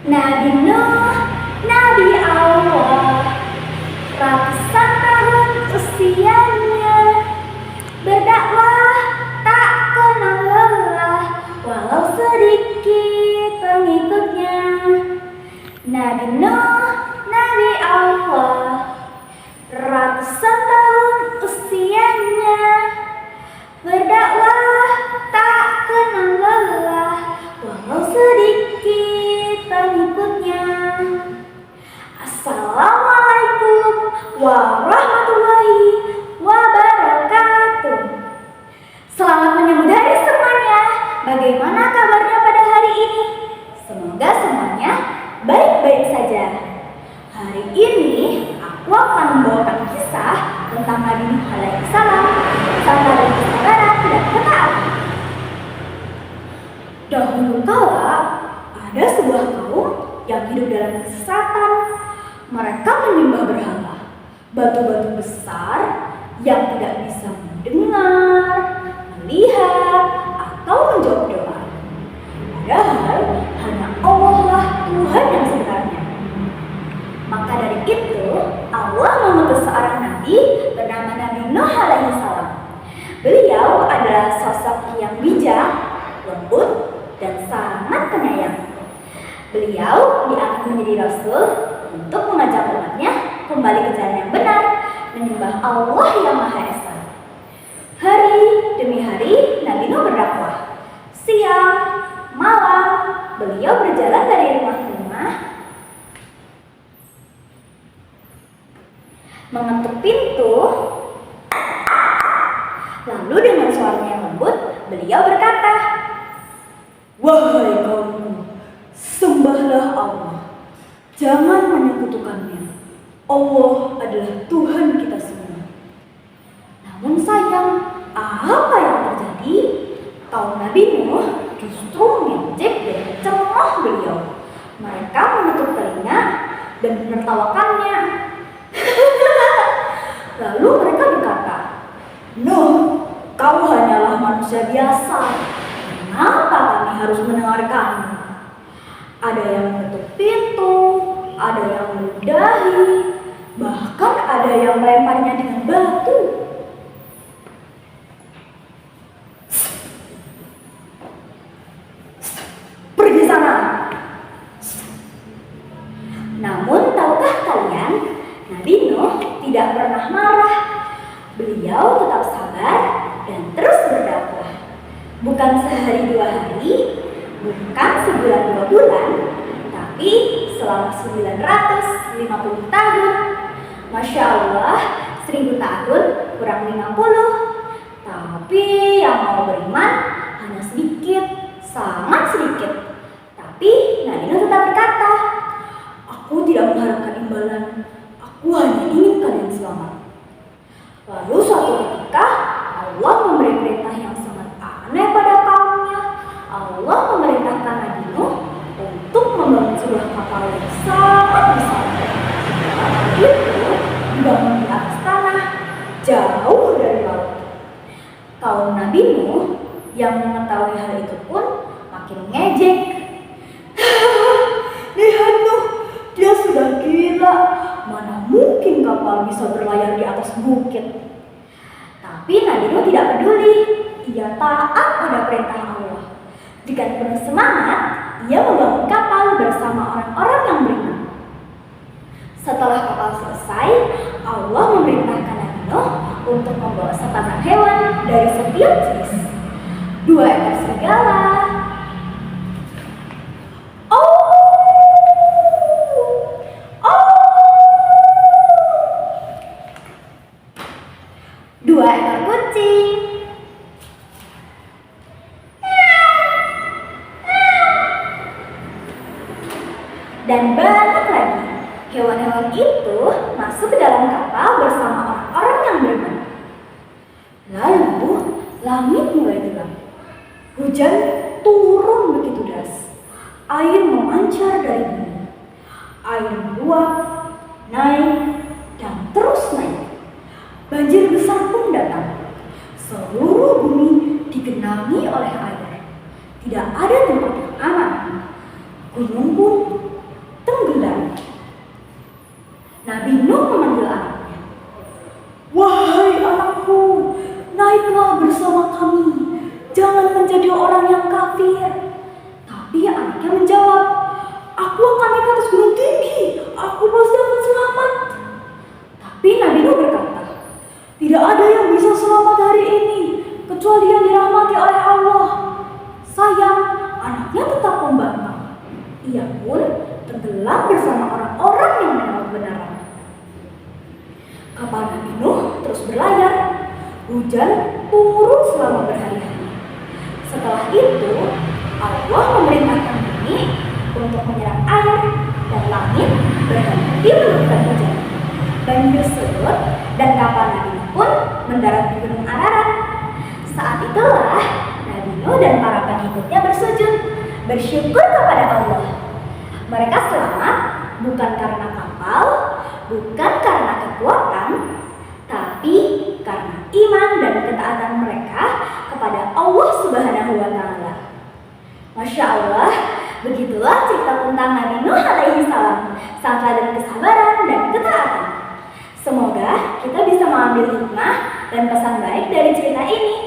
Nabi Nuh, Nabi Allah, ratusan tahun usianya, berdakwah tak kenal lelah, walau sedikit pengikutnya. Nabi Nuh, Nabi Allah, ratusan tahun usianya, berdakwah tak kenal lelah, walau sedikit pengikutnya. Assalamualaikum warahmatullahi wabarakatuh. Selamat menyambut hari semuanya. Bagaimana kabarnya pada hari ini? Semoga semuanya baik-baik saja. Hari ini aku akan membawakan kisah tentang Nabi Nuh alaihi salam, sang dari kesabaran dan ketaatan. Dahulu kala ada sebuah kaum yang hidup dalam kesesatan. Mereka menyembah berhala, batu-batu besar yang tidak bisa mendengar, melihat, atau menjawab doa. Padahal hanya Allah lah Tuhan yang sebenarnya. Maka dari itu Allah mengutus seorang nabi bernama Nabi Nuh alaihi salam. Beliau adalah sosok yang bijak, lembut, dan sangat penyayang. Beliau diangkat menjadi rasul untuk mengajak umatnya kembali ke jalan yang benar, menyembah Allah yang Maha Esa. Hari demi hari Nabi Nuh berdakwah. Siang, malam, beliau berjalan dari rumah ke rumah, mengetuk pintu. Lalu dengan suaranya yang lembut, beliau berkata, "Wahai kaumku, sembahlah Allah. Jangan menyekutukannya. Allah adalah Tuhan kita semua." Namun sayang, apa yang terjadi? Kaum Nabi Nuh justru mengejek dan mencemooh beliau. Mereka menutup telinga dan menertawakannya. Lalu mereka berkata, "Nuh, kau hanyalah manusia biasa. Kenapa kami harus mendengarkanmu?" Ada yang menutup pintu, ada yang meludahi, bahkan ada yang melemparnya dengan batu. "Pergi sana!" Namun tahukah kalian, Nabi Nuh tidak pernah marah. Beliau tetap sabar dan terus berdakwah. Bukan sehari dua hari, bukan sebulan dua bulan, tapi selama 950 tahun. Masya Allah, 1000 tahun kurang 50. Tapi yang mau beriman hanya sedikit, sangat sedikit. Tapi Nabi Nuh tetap berkata, "Aku tidak mengharapkan imbalan, aku hanya ingin kalian selamat." Lalu suatu ketika Allah memberi perintah yang sangat aneh pada kaumnya. Allah memerintahkan Nabi Nuh untuk membangun sebuah kapal yang sangat besar. Kapal itu dibangun di atas tanah, jauh dari laut. Kaum Nabi Nuh yang mengetahui hal itu pun makin ngejek. "Lihat Nuh, dia sudah gila. Mana mungkin kapal bisa berlayar di atas bukit?" Tapi Nabi Nuh tidak peduli. Ia taat pada perintah Allah. Dengan penuh semangat, ia membangun kapal bersama orang-orang yang beriman. Setelah kapal selesai, Allah memerintahkan Nabi Nuh untuk membawa sepasang hewan dari setiap jenis. 2 ekor serigala, dua ekor kucing, dan banyak lagi. Hewan-hewan itu masuk ke dalam kapal bersama orang-orang yang beriman. Lalu langit mulai gelap. Hujan turun begitu deras. Air memancar dari bumi. Air meluap, naik, dan terus naik. Banjir besar pun datang. Seluruh bumi digenangi oleh air. Tidak ada tempat yang aman. Gunung pun Nabi Nuh memanggil anaknya. Wahai anakku, naiklah bersama kami. Jangan menjadi orang yang kafir. Tapi anaknya menjawab, Aku akan naik ke atas gunung tinggi. Aku pasti akan selamat. tapi Nabi Nuh berkata, Tidak ada yang bisa selamat hari ini kecuali yang dirahmati oleh Allah. sayang, anaknya tetap membantah. Ia pun tenggelam bersama orang-orang yang menolak kebenaran. Kapal Nabi Nuh terus berlayar. Hujan turun selama berhari-hari. Setelah itu, Allah memerintahkan bumi untuk menyerap air dan langit berhenti menurunkan hujan. Banjir surut dan kapal Nabi Nuh pun mendarat di Gunung Ararat. Saat itulah Nabi Nuh dan para pengikutnya bersujud, bersyukur kepada Allah. Mereka selamat bukan karena kapal, bukan karena kekuatan, tapi karena iman dan ketaatan mereka kepada Allah Subhanahu wa Ta'ala. Masya Allah, begitulah cerita tentang Nabi Nuh alaihi salam, sang teladan kesabaran dan ketaatan. Semoga kita bisa mengambil hikmah dan pesan baik dari cerita ini.